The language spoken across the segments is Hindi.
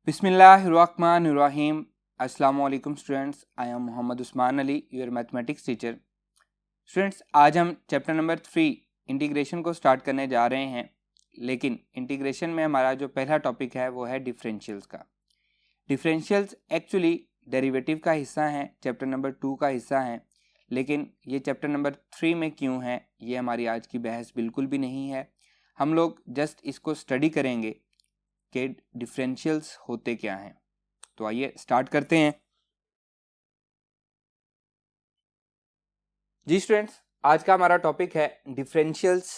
बिस्मिल्लाहिर्रहमानिर्रहीम। अस्सलाम वालेकुम students, I am Mohammed Usman Ali, your mathematics teacher. Students, आज हम चैप्टर नंबर 3 इंटीग्रेशन को स्टार्ट करने जा रहे हैं। लेकिन इंटीग्रेशन में हमारा जो पहला टॉपिक है वो है डिफरेंशियल्स का। डिफरेंशियल्स एक्चुअली डेरिवेटिव का हिस्सा हैं, चैप्टर नंबर 2 का हिस्सा हैं। लेकिन ये चैप्टर नंबर 3 में क्यों है, ये हमारी आज की बहस बिल्कुल भी नहीं है। हम लोग जस्ट इसको स्टडी करेंगे कि डिफरेंशियल्स होते क्या हैं। तो आइए स्टार्ट करते हैं। जी स्टूडेंट्स, आज का हमारा टॉपिक है differentials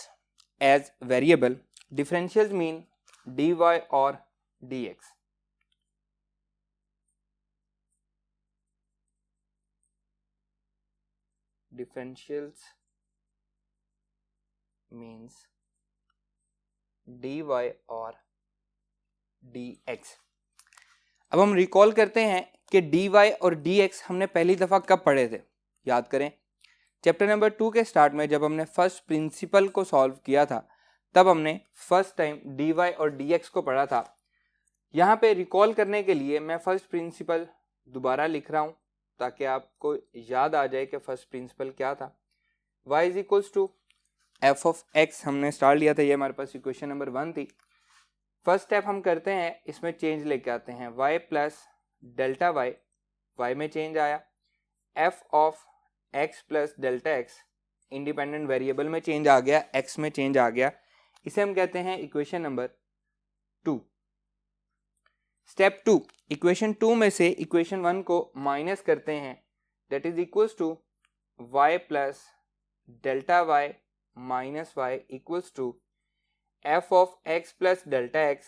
as variable. Differentials mean D Y और D X. Differentials means D Y और डी एक्स। अब हम रिकॉल करते हैं कि डी वाई और डी एक्स हमने पहली दफ़ा कब पढ़े थे। याद करें, चैप्टर नंबर 2 के स्टार्ट में जब हमने फर्स्ट प्रिंसिपल को सॉल्व किया था, तब हमने फर्स्ट टाइम डी वाई और डी एक्स को पढ़ा था। यहाँ पे रिकॉल करने के लिए मैं फर्स्ट प्रिंसिपल दोबारा लिख रहा हूँ ताकि आपको याद आ जाए कि फर्स्ट प्रिंसिपल क्या था। y is equals to F of x हमने स्टार्ट लिया था, ये हमारे पास इक्वेशन नंबर 1 थी। फर्स्ट स्टेप हम करते हैं, इसमें चेंज लेके आते हैं, y plus delta y, y में चेंज आया। f of x plus delta x, independent variable में चेंज आ गया, x में चेंज आ गया। इसे हम कहते हैं इक्वेशन नंबर 2। स्टेप 2, इक्वेशन 2 में से इक्वेशन 1 को माइनस करते हैं, that is equals to y plus delta y minus y equals to f of x plus delta x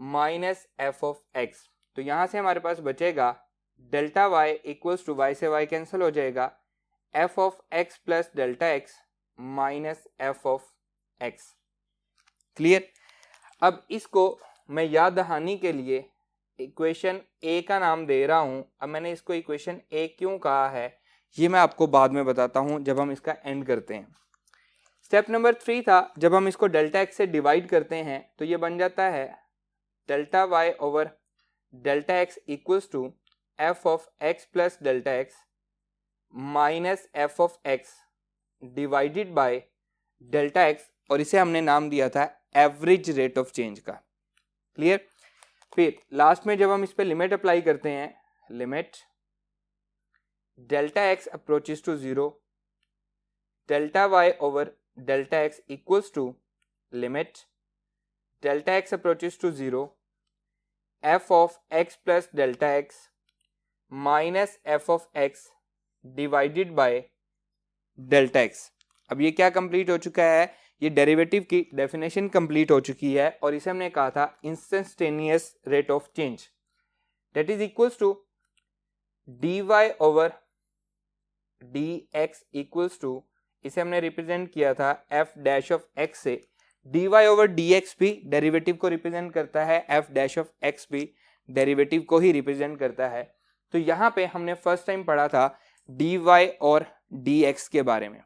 minus f of x। तो यहाँ से हमारे पास बचेगा delta y equals to, y से y कैंसिल हो जाएगा, f of x plus delta x minus f of x। Clear. अब इसको मैं याद दहानी के लिए इक्वेशन ए का नाम दे रहा हूं। अब मैंने इसको इक्वेशन ए क्यों कहा है ये मैं आपको बाद में बताता हूं जब हम इसका एंड करते हैं। स्टेप नंबर 3 था, जब हम इसको डेल्टा एक्स से डिवाइड करते हैं तो ये बन जाता है delta y over delta x equals to F of x plus delta x minus F of x divided by delta x, और इसे हमने नाम दिया था एवरेज रेट ऑफ चेंज का। क्लियर। फिर लास्ट में जब हम इस पे लिमिट अप्लाई करते हैं, limit delta x approaches to 0, delta y over delta x equals to limit delta x approaches to 0 f of x plus delta x minus F of x divided by delta x. अब ये क्या कंप्लीट हो चुका है, ये डेरिवेटिव की डेफिनेशन कंप्लीट हो चुकी है, और इसे हमने कहा था instantaneous rate of change, that is equals to D y over d x equals to, इसे हमने रिप्रेजेंट किया था एफ डैश ऑफ एक्स से। D y over d x भी डेरिवेटिव को रिप्रेजेंट करता है, एफ डैश ऑफ एक्स भी डेरिवेटिव को ही रिप्रेजेंट करता है। तो यहाँ पे हमने फर्स्ट टाइम पढ़ा था डी वाई और डी एक्स के बारे में।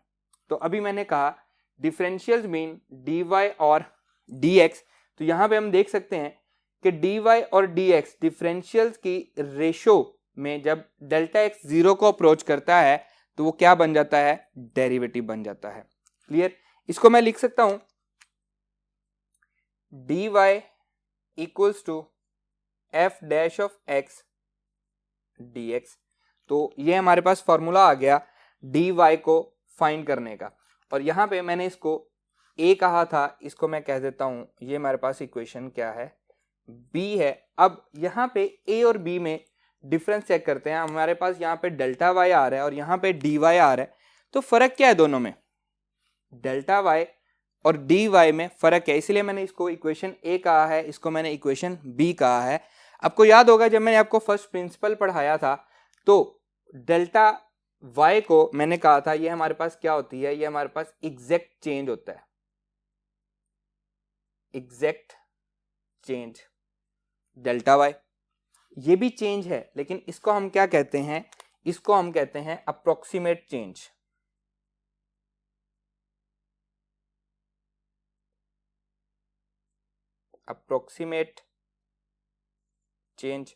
तो अभी मैंने कहा डिफरेंशियल्स मीन डी वाई और डी एक्स। तो यहाँ पे हम देख सकते हैं कि डी वाई और डी एक्स डिफरेंशियल्स की रेशो में जब डेल्टा एक्स 0 को अप्रोच करता है तो वो क्या बन जाता है, डेरिवेटिव बन जाता है। क्लियर। इसको मैं लिख सकता हूं d Y equals to F dash of x D x. तो ये हमारे पास फॉर्मूला आ गया डी वाई को फाइंड करने का, और यहाँ पे मैंने इसको ए कहा था, इसको मैं कह देता हूं ये हमारे पास इक्वेशन क्या है, बी है। अब यहाँ पे ए और बी में डिफरेंस चेक करते हैं। हमारे पास यहाँ पे डेल्टा वाई आ रहा है और यहाँ पे डी वाई आ रहा है, तो फर्क क्या है दोनों में, डेल्टा वाई और डी वाई में फर्क है, इसलिए मैंने इसको इक्वेशन ए कहा है, इसको मैंने इक्वेशन बी कहा है। आपको याद होगा जब मैंने आपको फर्स्ट प्रिंसिपल पढ़ाया था तो डेल्टा वाई को मैंने कहा था ये हमारे पास क्या होती है, ये हमारे पास एग्जैक्ट चेंज होता है, एग्जैक्ट चेंज डेल्टा वाई। ये भी चेंज है, लेकिन इसको हम क्या कहते हैं, इसको हम कहते हैं अप्रोक्सीमेट चेंज। Approximate change.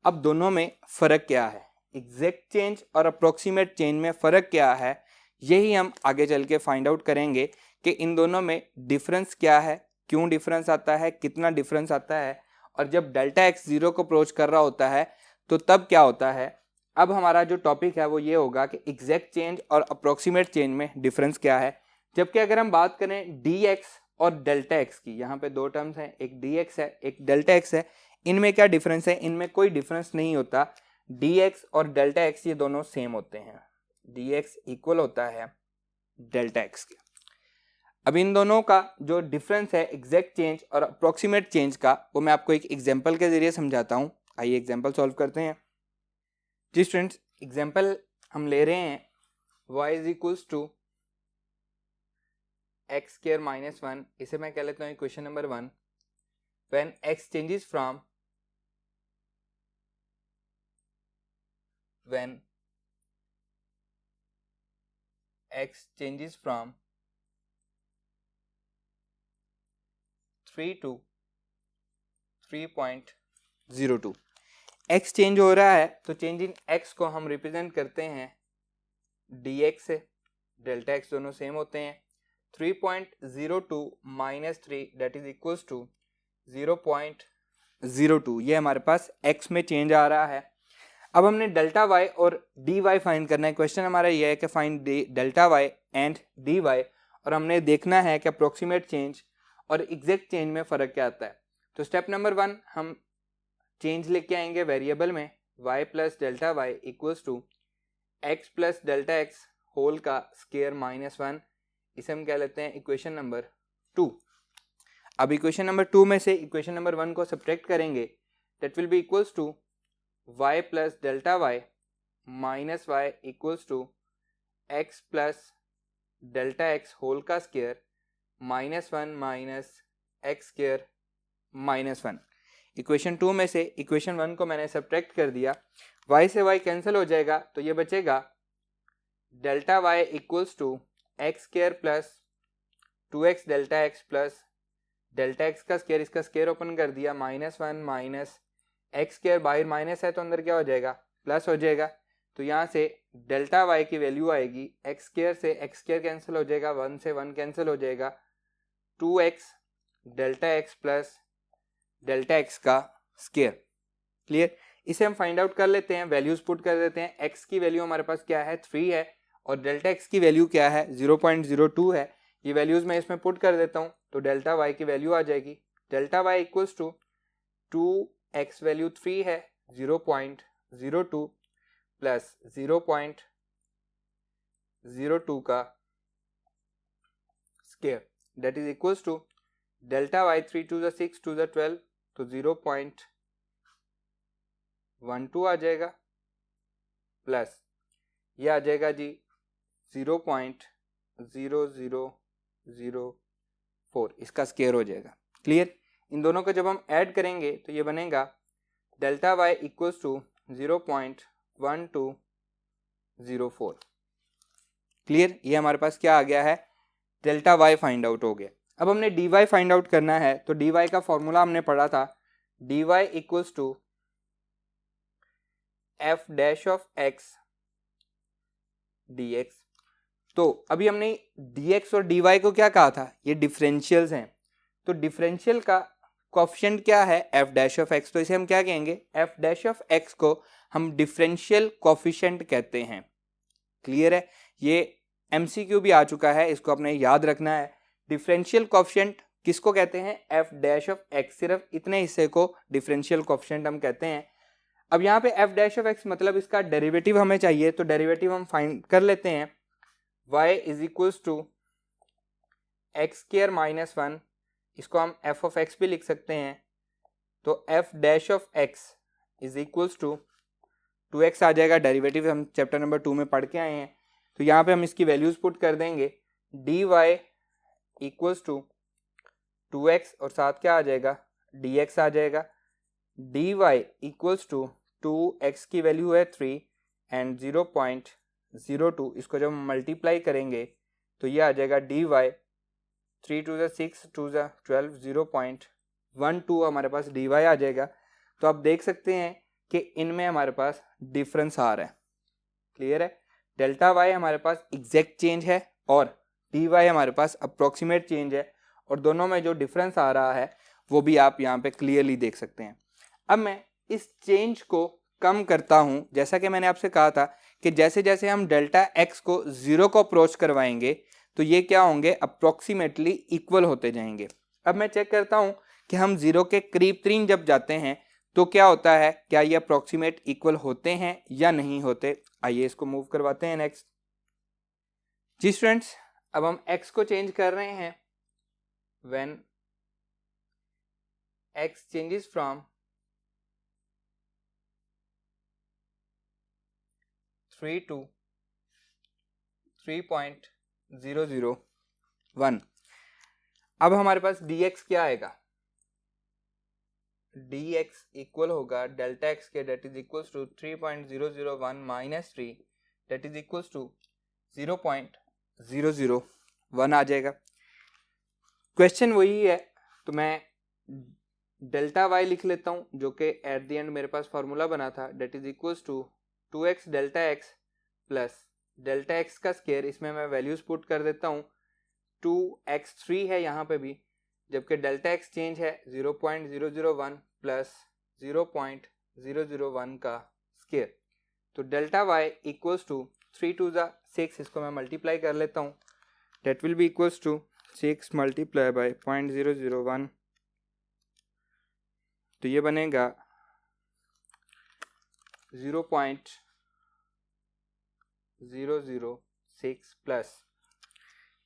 अब दोनों में फ़र्क क्या है, एग्जैक्ट चेंज और अप्रोक्सीमेट चेंज में फ़र्क क्या है, यही हम आगे चल के फाइंड आउट करेंगे कि इन दोनों में डिफरेंस क्या है, क्यों डिफरेंस आता है, कितना डिफरेंस आता है, और जब डेल्टा एक्स 0 को अप्रोच कर रहा होता है तो तब क्या होता है। अब हमारा जो टॉपिक है वो ये होगा कि एग्जैक्ट चेंज और अप्रोक्सीमेट चेंज में डिफरेंस क्या है। जबकि अगर हम बात करें डी एक्स और डेल्टा एक्स की, यहाँ पे दो टर्म्स हैं, एक डी एक्स है एक डेल्टा एक्स है, इनमें क्या डिफरेंस है, इनमें कोई डिफरेंस नहीं होता। डी एक्स और डेल्टा एक्स ये दोनों सेम होते हैं, डी एक्स इक्वल होता है डेल्टा एक्स के। अब इन दोनों का जो डिफरेंस है एग्जैक्ट चेंज और अप्रोक्सीमेट चेंज का, वो मैं आपको एक एग्जांपल के जरिए समझाता हूँ। आइए एग्जांपल सॉल्व करते हैं। जी स्टूडेंट्स, एग्जांपल हम ले रहे हैं y is equals to x square minus 1, इसे मैं कह लेता हूँ equation number 1। When x changes from x changes from 3 to 3.02, x change हो रहा है तो चेंज इन x को हम रिप्रेजेंट करते हैं dx से, डेल्टा x दोनों सेम होते हैं। 3.02 minus 3 that is equals to 0.02, ये हमारे पास x में चेंज आ रहा है। अब हमने डेल्टा y और dy फाइंड करना है। क्वेश्चन हमारा ये है कि find delta y and dy, और हमने देखना है कि अप्रोक्सीमेट चेंज और एग्जैक्ट चेंज में फ़र्क क्या आता है। तो स्टेप नंबर 1, हम चेंज लेके आएंगे वेरिएबल में, y plus delta y equals to x plus delta x whole का स्क्वायर माइनस 1, इसे हम कह लेते हैं इक्वेशन नंबर 2। अब इक्वेशन नंबर 2 में से इक्वेशन नंबर 1 को सब्ट्रैक्ट करेंगे, that will be equals to y plus delta y minus y equals to x plus delta x whole का square minus 1 minus x square minus 1। Equation 2 में से इक्वेशन 1 को मैंने सब्ट्रैक्ट कर दिया, y से y कैंसिल हो जाएगा तो ये बचेगा delta y equals to x square plus 2x delta x plus delta x का स्क्वायर, इसका स्क्वायर ओपन कर दिया, माइनस 1 माइनस एक्स स्क्वायर, बाहर माइनस है तो अंदर क्या हो जाएगा, प्लस हो जाएगा। तो यहाँ से डेल्टा y की वैल्यू आएगी, एक्स स्क्वायर से एक्स स्क्वायर कैंसिल हो जाएगा, 1 से 1 कैंसिल हो जाएगा, 2x delta x plus delta x का स्क्वायर। क्लियर, इसे हम फाइंड आउट कर लेते हैं, वैल्यूज पुट कर देते हैं। x की वैल्यू हमारे पास क्या है, 3 है, और डेल्टा x की वैल्यू क्या है, 0.02 है। ये वैल्यूज मैं इसमें पुट कर देता हूँ तो डेल्टा y की वैल्यू आ जाएगी, delta y equals to 2x value 3 है, 0.02 प्लस 0.02 का square, that is equals to delta y 3 to the 6 to the 12 तो 0.12 आ जाएगा, प्लस ये आ जाएगा जी 0.0004, इसका स्क्वायर हो जाएगा। क्लियर, इन दोनों को जब हम ऐड करेंगे तो ये बनेगा delta y equals to 0.1204। Clear, ये हमारे पास क्या आ गया है, डेल्टा y फाइंड आउट हो गया। अब हमने dy फाइंड आउट करना है, तो dy का फॉर्मूला हमने पढ़ा था, dy equals to f dash of x dx। तो अभी हमने dx और dy को क्या कहा था, ये डिफरेंशियल्स हैं, तो डिफरेंशियल का कोएफिशिएंट क्या है, f डैश ऑफ x, तो इसे हम क्या कहेंगे, f डैश ऑफ x को हम डिफरेंशियल कोएफिशिएंट कहते हैं। क्लियर है, ये MCQ भी आ चुका है, इसको आपने याद रखना है। डिफरेंशियल कोएफिशिएंट किसको कहते हैं, f डैश ऑफ x, सिर्फ इतने हिस्से को डिफरेंशियल कोएफिशिएंट हम कहते हैं। अब यहाँ पे f डैश ऑफ x मतलब इसका डेरिवेटिव हमें चाहिए, तो डेरिवेटिव हम फाइंड कर लेते हैं। y is equals to x square minus 1, इसको हम f ऑफ x भी लिख सकते हैं, तो f dash of x is equals to 2x आ जाएगा, डेरिवेटिव हम चैप्टर नंबर 2 में पढ़ के आए हैं। तो यहाँ पे हम इसकी वैल्यूज पुट कर देंगे, dy इक्वल्स टू 2x और साथ क्या आ जाएगा, dx आ जाएगा, dy इक्वल्स टू 2x की वैल्यू है 3 एंड 0.02, इसको जब हम मल्टीप्लाई करेंगे तो ये आ जाएगा dy 3 to the 6 to the 12 0.12 हमारे पास dy आ जाएगा। तो आप देख सकते हैं कि इनमें हमारे पास डिफरेंस आ रहा है। क्लियर है? डेल्टा वाई हमारे पास एग्जैक्ट चेंज है और डी वाई हमारे पास अप्रोक्सीमेट चेंज है, और दोनों में जो डिफरेंस आ रहा है वो भी आप यहाँ पे क्लियरली देख सकते हैं। अब मैं इस चेंज को कम करता हूँ। जैसा कि मैंने आपसे कहा था कि जैसे जैसे हम डेल्टा एक्स को 0 को अप्रोच करवाएंगे तो ये क्या होंगे, अप्रोक्सीमेटली इक्वल होते जाएंगे। अब मैं चेक करता हूँ कि हम 0 के करीब जब जाते हैं तो क्या होता है, क्या ये अप्रोक्सीमेट इक्वल होते हैं या नहीं होते। आइए इसको मूव करवाते हैं नेक्स्ट। जी स्टूडेंट्स, अब हम x को चेंज कर रहे हैं when x changes from 3 to 3.001। अब हमारे पास dx क्या आएगा, dx इक्वल होगा डेल्टा x के, that is equals to 3.001 minus 3, that is equals to 0.001 आ जाएगा। क्वेश्चन वही है, तो मैं डेल्टा y लिख लेता हूँ जो कि एट द एंड मेरे पास फॉर्मूला बना था, that is equals to 2x delta x plus delta x का स्क्वायर। इसमें मैं वैल्यूज पुट कर देता हूँ, 2x3 है यहाँ पे भी, जबकि डेल्टा x चेंज है 0.001 प्लस 0.001 का स्क्वायर। तो डेल्टा y इक्वल्स टू 3 2 6, इसको मैं मल्टीप्लाई कर लेता हूँ, that will be equals to 6 multiply by 0.001, तो ये बनेगा 0.006 प्लस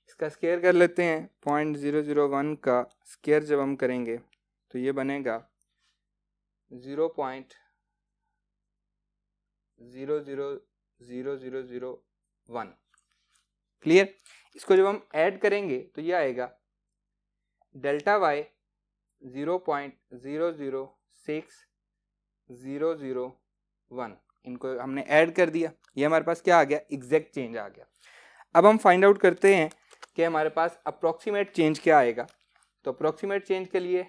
इसका स्क्वायर कर लेते हैं, 0.001 का स्क्वायर जब हम करेंगे तो ये बनेगा 0.00001। क्लियर? इसको जब हम ऐड करेंगे तो ये आएगा डेल्टा वाई 0.006,001। इनको हमने ऐड कर दिया, ये हमारे पास क्या आ गया, एग्जैक्ट चेंज आ गया। अब हम फाइंड आउट करते हैं कि हमारे पास अप्रोक्सीमेट चेंज क्या आएगा। तो अप्रोक्सीमेट चेंज के लिए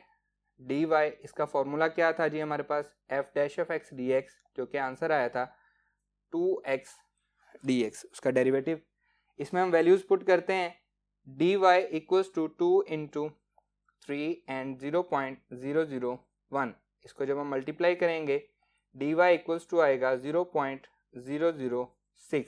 डी वाई, इसका फॉर्मूला क्या था जी हमारे पास, F dash of x D X, जो कि आंसर आया था 2x dx, उसका डेरिवेटिव। इसमें हम वैल्यूज पुट करते हैं, d Y equals to 2 into 3 and 0.001। इसको जब हम मल्टीप्लाई करेंगे डी वाई इक्वल्स टू आएगा 0.006।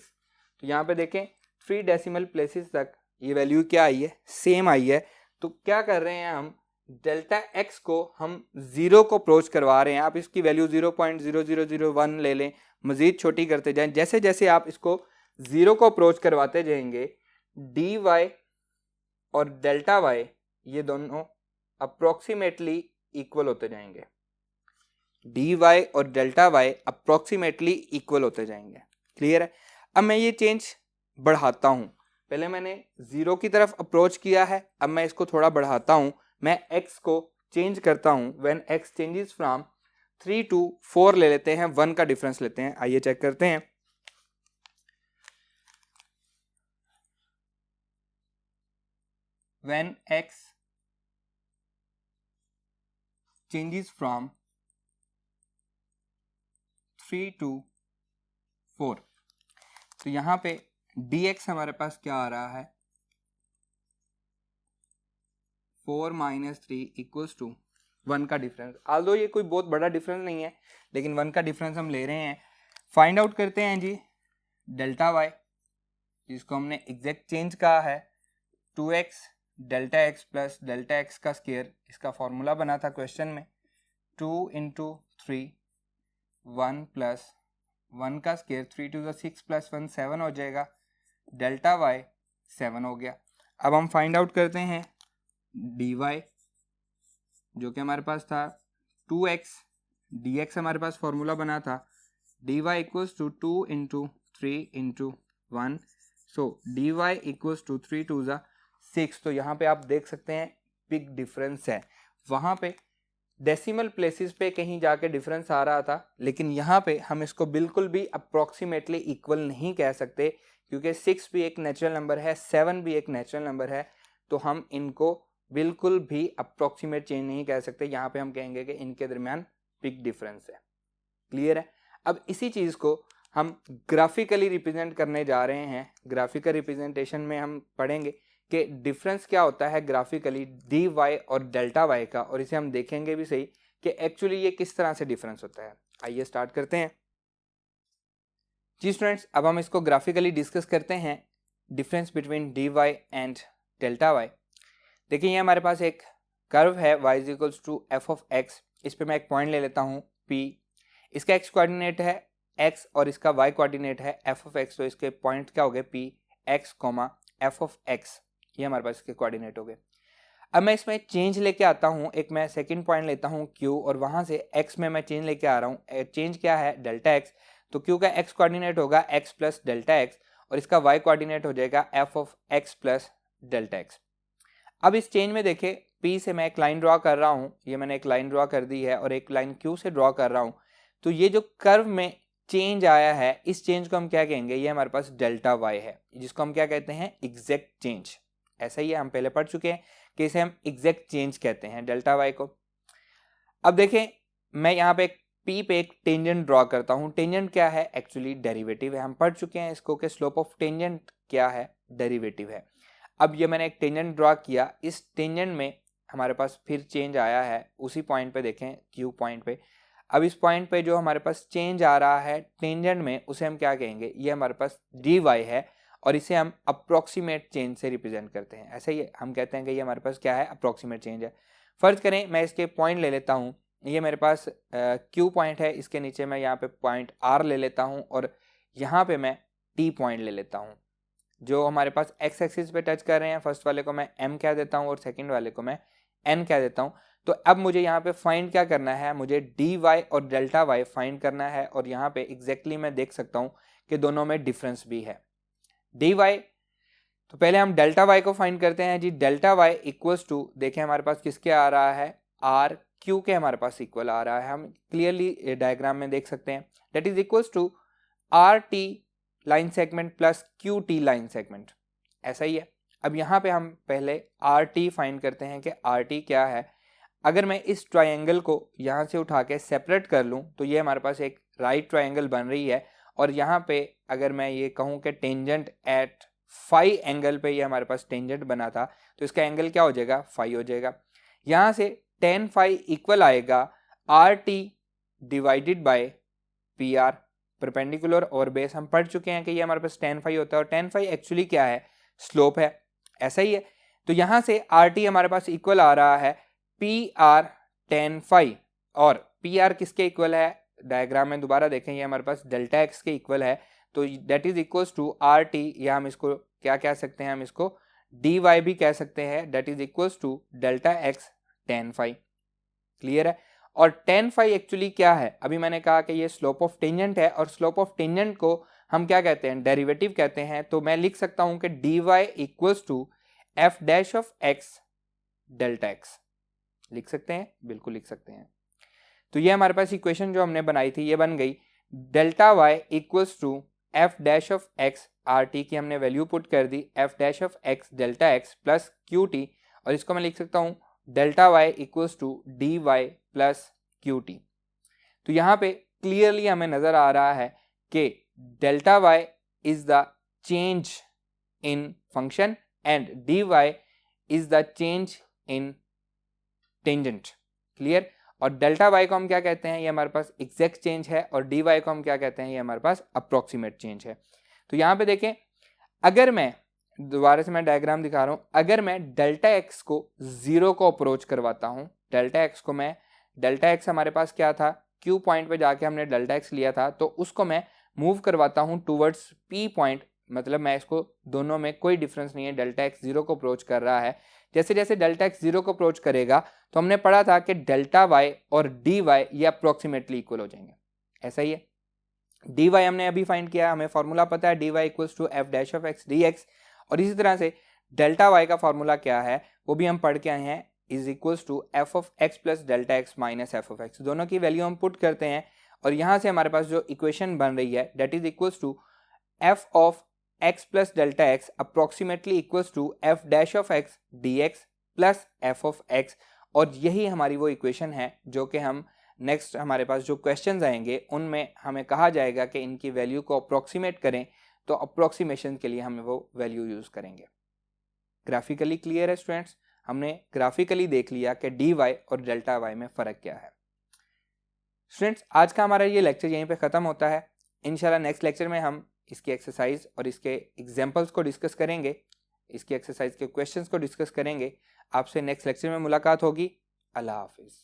तो यहाँ पे देखें 3 डेसिमल प्लेसेस तक ये वैल्यू क्या आई है, सेम आई है। तो क्या कर रहे हैं हम, डेल्टा एक्स को हम 0 को अप्रोच करवा रहे हैं। आप इसकी वैल्यू 0.0001 ले लें, मज़ीद छोटी करते जाएं। जैसे जैसे आप इसको 0 को अप्रोच करवाते जाएंगे, डी वाई और डेल्टा वाई ये दोनों अप्रोक्सीमेटली इक्वल होते जाएंगे। डी वाई और डेल्टा वाई अप्रोक्सीमेटली इक्वल होते जाएंगे। क्लियर है? अब मैं ये चेंज बढ़ाता हूँ। पहले मैंने 0 की तरफ अप्रोच किया है, अब मैं इसको थोड़ा बढ़ाता हूँ। मैं x को चेंज करता हूँ when x changes from 3 to 4 ले लेते हैं, 1 का डिफरेंस लेते हैं। आइए चेक करते हैं। When x changes from 3 to 4, तो यहाँ पे dx हमारे पास क्या आ रहा है, 4 माइनस 3 इक्वल्स टू 1 का डिफरेंस। आल्दो ये कोई बहुत बड़ा डिफरेंस नहीं है, लेकिन 1 का डिफरेंस हम ले रहे हैं। फाइंड आउट करते हैं जी डेल्टा वाई, जिसको हमने एग्जैक्ट चेंज कहा है 2x delta X plus delta x का स्क्वायर। इसका फॉर्मूला बना था क्वेश्चन में, 2 इंटू 3 1 प्लस 1 का स्क्वायर, 3 2 6 प्लस 1 7 हो जाएगा, डेल्टा वाई 7 हो गया। अब हम फाइंड आउट करते हैं डी वाई, जो कि हमारे पास था 2x dx, हमारे पास फॉर्मूला बना था d Y equals to 2 into 3 into 1, so d Y equals to 3 2 6। तो यहाँ पे आप देख सकते हैं बिग डिफरेंस है। वहाँ पे डेसिमल प्लेसेस पे कहीं जाके डिफरेंस आ रहा था, लेकिन यहाँ पे हम इसको बिल्कुल भी अप्रोक्सीमेटली इक्वल नहीं कह सकते, क्योंकि 6 भी एक नेचुरल नंबर है, 7 भी एक नेचुरल नंबर है। तो हम इनको बिल्कुल भी अप्रोक्सीमेट चेंज नहीं कह सकते। यहाँ पे हम कहेंगे कि इनके दरमियान बिग डिफरेंस है। क्लियर है? अब इसी चीज़ को हम ग्राफिकली रिप्रेजेंट करने जा रहे हैं। ग्राफिकल रिप्रेजेंटेशन में हम पढ़ेंगे कि डिफरेंस क्या होता है ग्राफिकली डी वाई और डेल्टा वाई का, और इसे हम देखेंगे भी सही कि एक्चुअली ये किस तरह से डिफरेंस होता है। आइए स्टार्ट करते हैं। जी स्टूडेंट्स, अब हम इसको ग्राफिकली डिस्कस करते हैं, difference between d y and delta y. देखिए ये हमारे पास एक कर्व है y is equals to F of x. इस पे मैं एक पॉइंट ले लेता हूँ P, इसका x कोऑर्डिनेट है x और इसका y कोऑर्डिनेट है f ऑफ x, तो इसके पॉइंट क्या हो गए P x comma F of x, ये हमारे पास इसके कोऑर्डिनेट हो गए। अब मैं इसमें चेंज लेके आता हूँ, एक मैं सेकंड पॉइंट लेता हूँ Q और वहाँ से x में मैं चेंज लेके आ रहा हूँ। चेंज क्या है? डेल्टा x, तो Q का x कोऑर्डिनेट होगा x प्लस डेल्टा x और इसका y कोऑर्डिनेट हो जाएगा f of x plus delta x। अब इस चेंज में देखें P से मैं एक लाइन ड्रॉ कर रहा हूँ, ये मैंने एक लाइन ड्रॉ कर दी है और एक लाइन Q से ड्रॉ कर रहा हूँ, तो ये जो कर्व में चेंज आया है इस चेंज को हम क्या कहेंगे? ये हमारे पास डेल्टा वाई है, जिसको हम क्या कहते हैं? Exact change. ऐसा ही है, हम पहले पढ़ चुके हैं कि इसे हम एग्जैक्ट चेंज कहते हैं डेल्टा वाई को। अब देखें मैं यहाँ पे P पे एक टेंजेंट ड्रॉ करता हूँ। टेंजेंट क्या है? एक्चुअली डेरिवेटिव है, हम पढ़ चुके हैं इसको कि स्लोप ऑफ टेंजेंट क्या है? डेरिवेटिव है। अब ये मैंने एक टेंजेंट ड्रॉ किया, इस टेंजेंट में हमारे पास फिर चेंज आया है उसी पॉइंट पे, देखें Q पॉइंट पे। अब इस पॉइंट पे जो हमारे पास चेंज आ रहा है टेंजेंट में, उसे हम क्या कहेंगे? ये हमारे पास डी वाई है और इसे हम अप्रोक्सीमेट चेंज से रिप्रेजेंट करते हैं। ऐसा ही हम कहते हैं कि ये हमारे पास क्या है? अप्रोक्सीमेट चेंज है। फर्ज करें मैं इसके पॉइंट ले लेता हूँ, ये मेरे पास Q पॉइंट है, इसके नीचे मैं यहाँ पे पॉइंट R ले लेता हूँ और यहाँ पे मैं T पॉइंट ले लेता हूँ। जो हमारे पास x एक्सिस पे टच कर रहे हैं, फर्स्ट वाले को मैं m कह देता हूँ और सेकंड वाले को मैं n कह देता हूँ। तो अब मुझे यहाँ पे फाइंड क्या करना है? मुझे डी वाई और डेल्टा वाई फाइंड करना है और यहाँ पे एग्जैक्टली मैं देख सकता हूँ कि दोनों में डिफरेंस भी है। डी वाई, तो पहले हम डेल्टा वाई को फाइंड करते हैं जी। डेल्टा वाई इक्वल्स टू, देखें हमारे पास किसके आ रहा है? आर क्यू के हमारे पास इक्वल आ रहा है, हम क्लियरली डायग्राम में देख सकते हैं। That is equals to R T line segment plus Q T line segment. ऐसा ही है। अब यहाँ पे हम पहले आर टी फाइंड करते हैं कि आर टी क्या है। अगर मैं इस ट्रायंगल को यहाँ से उठा के सेपरेट कर लूँ तो ये हमारे पास एक राइट ट्रायंगल बन रही है, और यहाँ पे अगर मैं ये कहूँ कि टेंजेंट एट फाई एंगल पे ये हमारे पास टेंजेंट बना था, तो इसका एंगल क्या हो जाएगा? फाई हो जाएगा। यहाँ से टेन फाई इक्वल आएगा R T divided by P R, perpendicular और बेस। हम पढ़ चुके हैं कि ये हमारे पास टेन फाई होता है और टेन फाई एक्चुअली क्या है? स्लोप है। ऐसा ही है, तो यहाँ से आर टी हमारे पास इक्वल आ रहा है पी आर टेन फाई, और पी आर किसके इक्वल है? डायग्राम में दोबारा देखें, ये हमारे पास डेल्टा एक्स के इक्वल है, तो that is equals to R T, या हम इसको क्या कह सकते हैं? हम इसको डी वाई भी कह सकते हैं, that is equals to delta X tan phi. Clear है? और टेन फाई एक्चुअली क्या है? अभी मैंने कहा कि ये स्लोप ऑफ टेंजेंट है, और स्लोप ऑफ टेंजेंट को हम क्या कहते हैं? डेरिवेटिव कहते हैं। तो मैं लिख सकता हूं कि D Y equals to F dash of X delta X. लिख सकते हैं? बिल्कुल लिख सकते हैं। तो ये हमारे पास इक्वेशन जो हमने बनाई थी ये बन गई। Delta Y equals to F dash of X, R T की हमने वैल्यू पुट कर दी, F dash of X delta X plus Q T, और इसको मैं लिख सकता हूँ delta Y equals to D Y plus Q T. तो यहाँ पे क्लियरली हमें नजर आ रहा है कि delta Y is the change in function and D Y is the change in tangent. Clear? और डेल्टा वाई को हम क्या कहते हैं? ये हमारे पास एग्जैक्ट चेंज है, और डी वाई को हम क्या कहते हैं? ये हमारे पास अप्रोक्सीमेट चेंज है। तो यहाँ पे देखें, अगर मैं दोबारा से मैं डायग्राम दिखा रहा हूँ, अगर मैं डेल्टा एक्स को जीरो को अप्रोच करवाता हूँ, डेल्टा एक्स को मैं, डेल्टा एक्स हमारे पास क्या था? क्यू पॉइंट पे जाके हमने डेल्टा एक्स लिया था, तो उसको मैं मूव करवाता हूँ टूवर्ड्स पी पॉइंट, मतलब मैं इसको, दोनों में कोई डिफरेंस नहीं है, डेल्टा एक्स जीरो को अप्रोच कर रहा है। जैसे जैसे डेल्टा एक्स जीरो को अप्रोच करेगा, तो हमने पढ़ा था कि डेल्टा वाई और डी वाई ये अप्रोक्सीमेटली इक्वल हो जाएंगे। ऐसा ही है, डी वाई हमने अभी फाइंड किया, हमें फॉर्मूला पता है D Y equals to F dash of x D X, और इसी तरह से डेल्टा वाई का फॉर्मूला क्या है वो भी हम पढ़ के आए हैं, is equals to F of x plus delta x minus F of X. दोनों की वैल्यू हम पुट करते हैं, और यहाँ से हमारे पास जो इक्वेशन बन रही है that is equals to F of x plus delta X approximately equals to F dash of x D X plus F of X, और यही हमारी वो इक्वेशन है जो कि हम नेक्स्ट हमारे पास जो क्वेश्चंस आएंगे उनमें हमें कहा जाएगा कि इनकी वैल्यू को अप्रोक्सीमेट करें, तो अप्रोक्सीमेशन के लिए हम वो वैल्यू यूज़ करेंगे। ग्राफिकली क्लियर है स्टूडेंट्स? हमने ग्राफिकली देख लिया कि डी वाई और डेल्टा वाई में फ़र्क क्या है। स्टूडेंट्स, आज का हमारा ये लेक्चर यहीं पे ख़त्म होता है। इंशाल्लाह नेक्स्ट लेक्चर में हम इसकी एक्सरसाइज और इसके एग्जाम्पल्स को डिस्कस करेंगे, इसकी एक्सरसाइज के क्वेश्चंस को डिस्कस करेंगे। आपसे नेक्स्ट लेक्चर में मुलाकात होगी। अल्लाह हाफिज़।